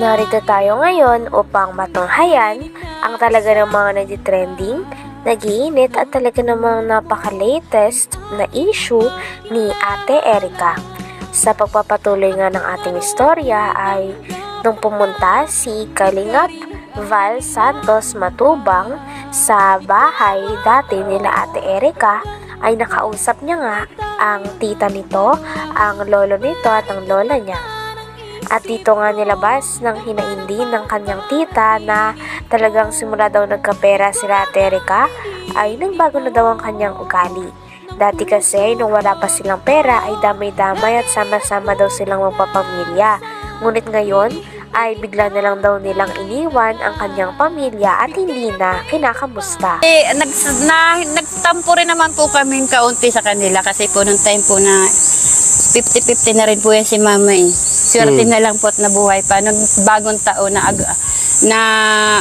Narito tayo ngayon upang matunghayan ang talaga ng mga nagtitrending, nag-iinit at talaga namang napaka-latest na issue ni Ate Erica. Sa pagpapatuloy nga ng ating istorya ay nung pumunta si Kalingap Val Santos Matubang sa bahay dati nila Ate Erica, ay nakausap niya nga ang tita nito, ang lolo nito at ang lola niya. At dito nga nilabas ng hinaindi ng kanyang tita na talagang simula daw nagkapera sila Ate Erica ay nagbago na daw ang kanyang ugali. Dati kasi nung wala pa silang pera ay damay-damay at sama-sama daw silang magpapamilya. Ngunit ngayon ay bigla na lang daw nilang iniwan ang kanyang pamilya at hindi na kinakamusta. Nagtampo rin naman po kami kaunti sa kanila kasi po nung time po na 50-50 na rin po yan si mama eh. Swerte na lang po at nabuhay pa. Nung bagong taon na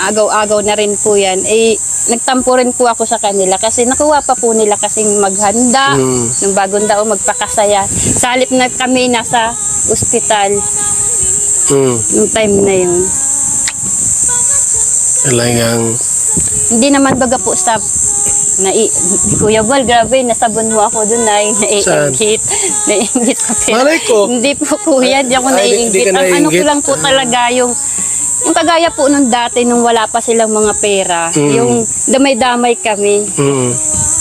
agaw-agaw na rin po yan, eh, nagtampo rin po ako sa kanila kasi nakuha pa po nila kasing maghanda nung bagong taon, magpakasaya. Sa halip na kami nasa ospital nung time na yun. Talagang Hindi naman baga po sa Kuya Val, grabe, nasabon mo ako dun na naiingit. Naiingit sa pera. malay ko. Hindi po kuya, di ako Ay, hindi naiingit. ka Ang ano ko naiinggit? lang po talaga yung kagaya po nung dati nung wala pa silang mga pera. Yung damay-damay kami.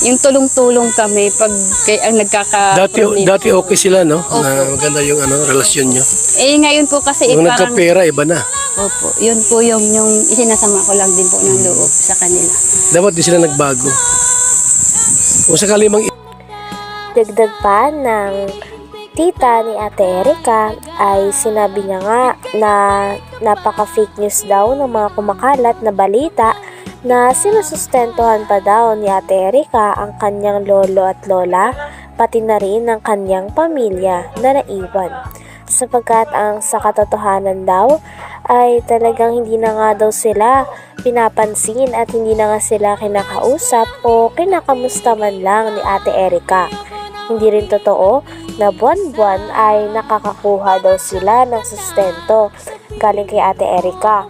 Yung tulong-tulong kami pag ang Dati okay sila, no? Na maganda yung relasyon nyo. Eh ngayon po kasi Nung parang nagkapera, iba na. opo, yun po yung isinasama ko lang din po ng loob sa kanila. Dapat di sila nagbago. Kung sakali mang Dagdag pa ng tita ni Ate Erica ay sinabi niya nga na napaka-fake news daw ng mga kumakalat na balita na sinusustentuhan pa daw ni Ate Erica ang kanyang lolo at lola, pati na rin ang kanyang pamilya na naiwan. Sapagkat ang sa katotohanan daw ay talagang hindi na nga daw sila pinapansin at hindi na nga sila kinakausap o kinakamusta man lang ni Ate Erica. Hindi rin totoo na buwan-buwan ay nakakakuha daw sila ng sustento galing kay Ate Erica.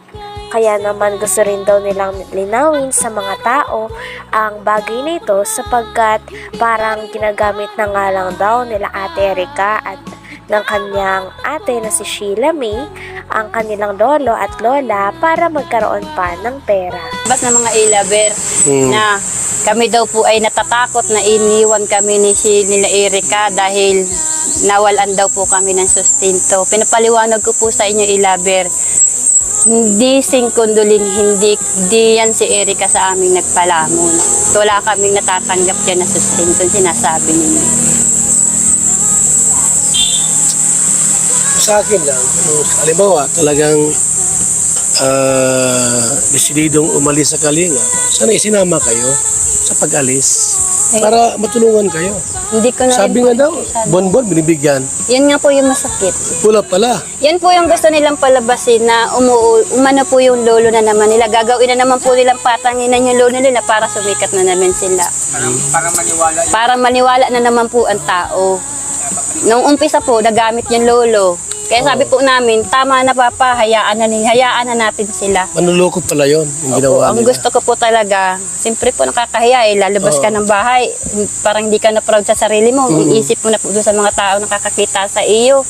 Kaya naman gusto rin daw nilang linawin sa mga tao ang bagay na ito sapagkat parang ginagamit na nga lang daw nila Ate Erica at ng kanyang ate na si Sheila May ang kanilang lolo at lola para magkaroon pa ng pera. Bas na mga ilaber na kami daw po ay natatakot na iniwan kami nila Erica dahil nawalan daw po kami ng sustento. Pinapaliwanag ko po sa inyo ilaber, hindi singkundulin, hindi yan si Erica sa aming nagpalamon. Wala kaming natatanggap dyan na sustento, sinasabi ninyo. sa akin lang, halimbawa talagang desididong umalis sa Kalinga, sana isinama kayo sa pag-alis para matulungan kayo. Hindi ko na Sabi nga daw, bonbon binibigyan. Yan nga po yung masakit. Pula pala. Yan po yung gusto nilang palabasin na umano po yung lolo na naman nila. Gagawin na naman po nilang patanginan yung lolo nila para sumikat na naman sila. Para maniwala na naman po ang tao. Nung umpisa po, nagamit yung lolo. Kaya sabi po namin, tama na papa, hayaan na natin sila. Manuloko pala yon yung ginawa Ang nila. gusto ko po talaga, siyempre po nakakahiya lalabas ka ng bahay, parang hindi ka na proud sa sarili mo, iisip mo na po doon sa mga tao nakakakita sa iyo,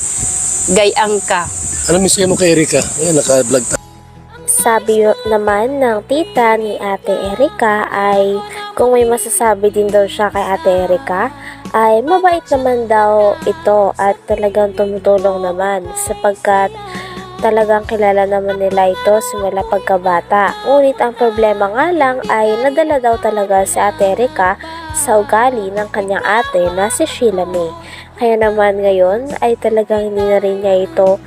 gayang ka. Ano mensahe mo kay Erica? Ayan, naka-vlog tayo. Sabi naman ng tita ni Ate Erica ay kung may masasabi din daw siya kay Ate Erica ay mabait naman daw ito at talagang tumutulong naman sapagkat talagang kilala naman nila ito simula pagkabata. Ngunit ang problema nga lang ay nadala daw talaga si Ate Erica sa ugali ng kanyang ate na si Sheila May. Kaya naman ngayon ay talagang hindi na rin niya ito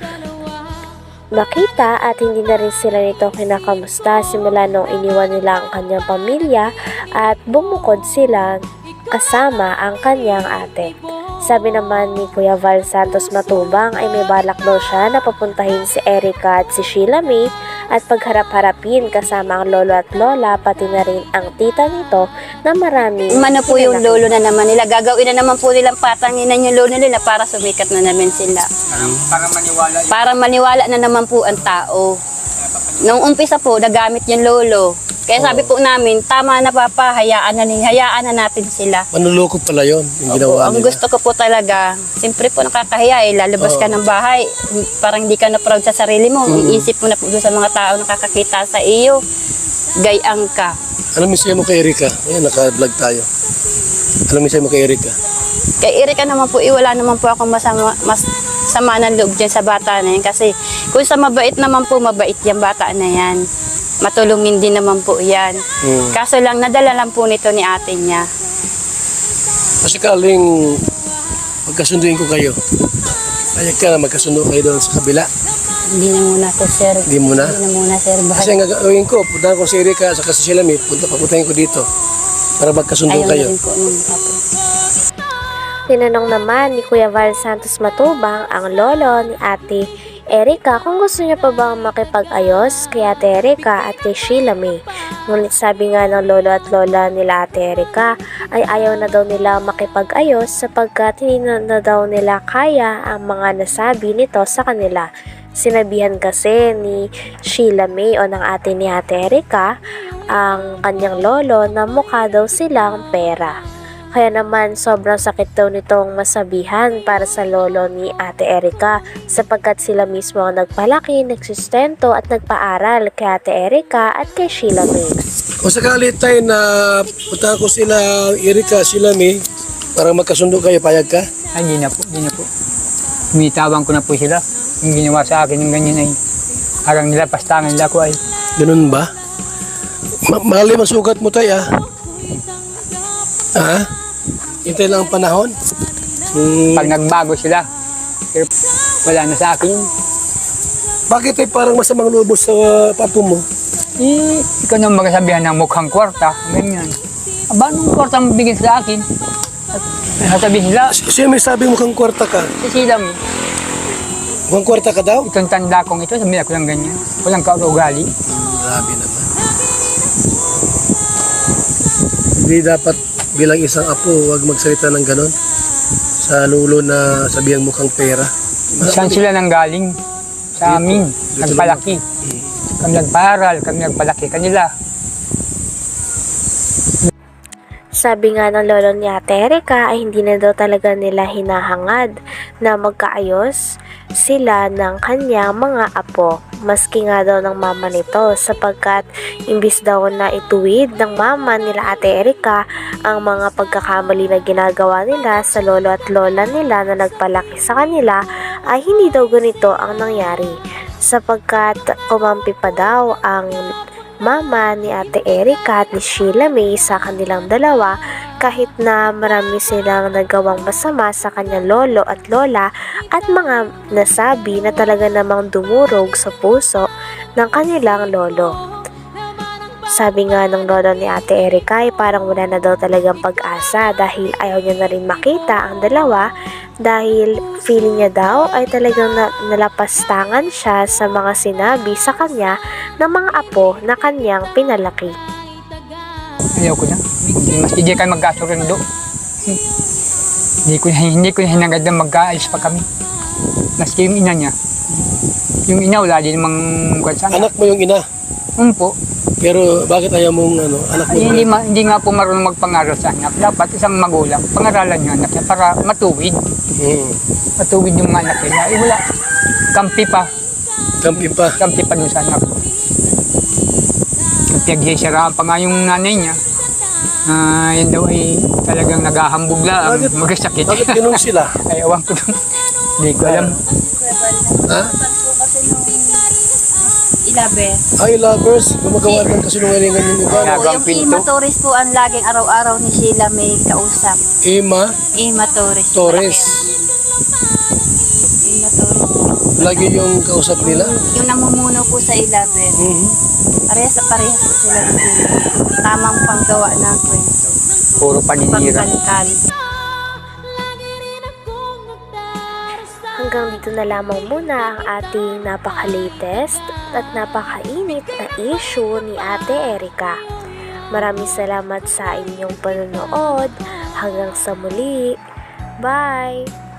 makita at hindi na rin sila nito kinakamusta simula nung iniwan nila ang kanyang pamilya at bumukod sila kasama ang kanyang ate. Sabi naman ni Kuya Val Santos Matubang ay may balak daw siya na papuntahin si Erica at si Sheila May at pagharap-harapin kasama ang lolo at lola pati na rin ang tita nito na marami. Umano po yung lolo na naman nila. Gagawin na naman po nilang patanginan yung lolo nila para sumikat na naman sila. Para maniwala na naman po ang tao. Nung umpisa po, nagamit yung lolo. Kaya sabi po namin, tama na papa, hayaan na natin sila. Manluloko pala yon yung ginawa Ang nila. gusto ko po talaga, siyempre po nakakahiya lalabas ka ng bahay, parang hindi ka na proud sa sarili mo, iisip mo na po doon sa mga tao nakakakita sa iyo, gayang ka. Ano mensahe mo kay Erika? Ayan, naka-vlog tayo. Ano mensahe mo kay Erika? Kay Erika naman po, wala naman po akong sama ng loob dyan sa bata na yan. Kasi kung sa mabait naman po, mabait yung bata na yan. Matulungin din naman po yan. Kaso lang, nadala lang po nito ni ate niya. Kasi kaling magkasunduin ko kayo. Ayag ka na magkasundo kayo doon sa kabila. Hindi na muna po, sir. Hindi muna? Hindi na muna, sir. Kasi ang gagawin ko, punta ko si Erika sa kasi sila may papuntahin ko dito para magkasundo Ayaw na kayo. rin po nung apo. Tinanong naman ni Kuya Val Santos Matubang ang lolo ni Ate Erika kung gusto niya pa bang makipag-ayos kay Ate Erika at kay Sheila May. Ngunit sabi nga ng lolo at lola nila Ate Erika ay ayaw na daw nila makipag-ayos sapagkat hindi na daw nila kaya ang mga nasabi nito sa kanila. Sinabihan kasi ni Sheila May o ng ate ni Ate Erika ang kanyang lolo na mukha daw silang pera. Kaya naman sobrang sakit daw nitong masabihan para sa lolo ni Ate Erika sapagkat sila mismo ang nagpalaki, nagsustento at nagpaaral kay Ate Erika at kay Sheila May. Kung sakali tayo na punta ko sila Erika, sila May para magkasundo kayo, payag ka? Ay, hindi na po. Umitawan ko na po sila. Yung ginawa sa akin yung ganyan ay harang nila, pastangan nila ko ay. Ganun ba? Mali masugat mo tayo Ha? Hintay lang ang panahon? Pag nagbago sila, pero wala na sa akin. Bakit ay parang masamang loob sa papo mo? Ikaw nang magsabihan ng mukhang kwarta, ganyan. Aba, nung kwarta ang bigyan sa akin? At sasabihin nila, Siya may sabi mo kang kwarta ka. sisilam, Mukhang kwarta ka daw? itong tanda kong ito, sabihin ako ng ganyan. Walang kaugali. Grabe naman. Hindi dapat bilang isang apo, wag magsalita ng ganon. Sa lulo na sabihan mukhang pera. Saan sila nang galing? Sa amin, nagpalaki. Kami nagparal, kami nagpalaki kanila. Sabi nga ng lolo ni Ate Erika ay hindi na daw talaga nila hinahangad na magkaayos sila ng kanyang mga apo. Maski nga daw ng mama nito sapagkat imbis daw na ituwid ng mama nila Ate Erika ang mga pagkakamali na ginagawa nila sa lolo at lola nila na nagpalaki sa kanila ay hindi daw ganito ang nangyari sapagkat kumampi pa daw ang mama ni Ate Erika at ni Sheila May sa kanilang dalawa kahit na marami silang nagawang masama sa kanyang lolo at lola at mga nasabi na talaga namang dumurog sa puso ng kanilang lolo. Sabi nga ng lolo ni Ate Erika ay parang wala na daw talagang pag-asa dahil ayaw niya na rin makita ang dalawa dahil feeling niya daw ay talagang nalapastangan siya sa mga sinabi sa kanya ng mga apo na kanyang pinalaki. Ayaw ko na. Mas hindi kayo magkasundo. Hindi ko na hinagad na magkaalis pa kami. Maski yung ina niya. Yung ina wala din namang sana. Anak mo yung ina. Po. Pero bakit ayaw mong anak mo? Ay, hindi nga po marunong magpangaral sa anak. Dapat isang magulang, pangaralan yung anak niya para matuwid. Matuwid yung anak nila. Eh wala. Kampi pa. Kampi pa dun sa anak ko. Pinagsisiraan pa nga yung nanay niya. Yan daw ay talagang naghahambog lang. Magkasakit. Bakit ganun sila? Ay, awan ko dun. Hindi ko alam. Ha? Ilabe. Ay, lovers, gumagawa ng kasinungalingan yung iba. Kaya- Yung Ima Torres po ang laging araw-araw ni Sheila may kausap. Ima Ima Torres. Torres. Ima Torres. Lagi yung kausap nila. Yung namumuno po sa Ilabe. Parehas po sila ng Sheila. Tamang panggawa ng kwento. Puro paninira. Pagkalkal. hanggang dito na lamang muna ang ating napaka-latest at napakainit na issue ni Ate Erica. Maraming salamat sa inyong panonood. Hanggang sa muli. Bye!